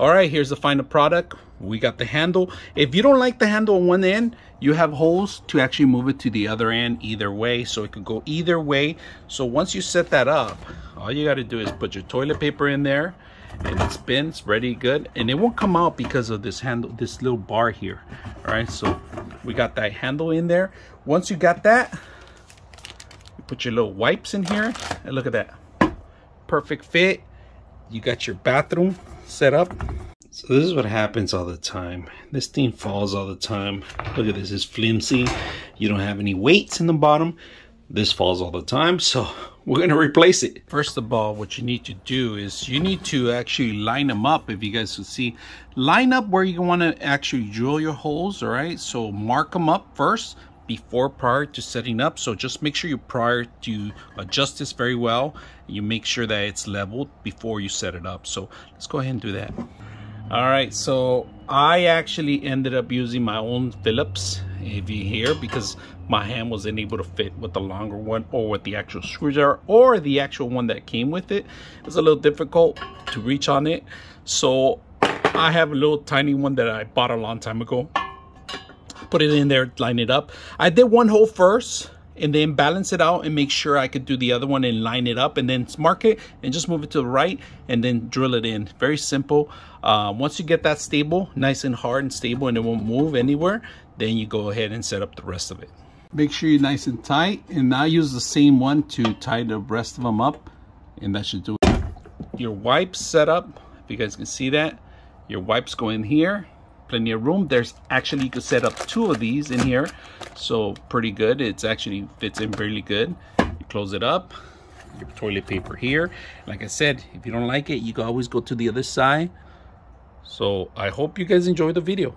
All right, here's the final product. We got the handle. If you don't like the handle on one end, you have holes to actually move it to the other end either way, so it could go either way. So once you set that up, all you got to do is put your toilet paper in there, and it spins ready good, and it won't come out because of this handle, this little bar here. All right, so we got that handle in there. Once you got that, you put your little wipes in here, and look at that, perfect fit. You got your bathroom set up. So this is what happens all the time. This thing falls all the time. Look at this, it's flimsy. You don't have any weights in the bottom. This falls all the time, so we're gonna replace it. First of all, what you need to do is you need to actually line them up. If you guys can see, line up where you wanna actually drill your holes, all right? So mark them up first prior to setting up. So just make sure you prior to adjust this very well. You make sure that it's leveled before you set it up. So let's go ahead and do that. All right, so I actually ended up using my own Phillips AV here because my hand wasn't able to fit with the longer one or with the actual screwdriver or the actual one that came with it. It's a little difficult to reach on it. So I have a little tiny one that I bought a long time ago. Put it in there, line it up. I did one hole first and then balance it out and make sure I could do the other one and line it up and then mark it and just move it to the right and then drill it in. Very simple. Once you get that stable, nice and hard and stable, and it won't move anywhere, then you go ahead and set up the rest of it. Make sure you're nice and tight, and now use the same one to tie the rest of them up, and that should do it. Your wipes set up, if you guys can see that. Your wipes go in here. Plenty of room. There's actually, you could set up 2 of these in here, so pretty good. It's actually fits in really good. You close it up, your toilet paper here. Like I said, if you don't like it, you can always go to the other side. So I hope you guys enjoyed the video.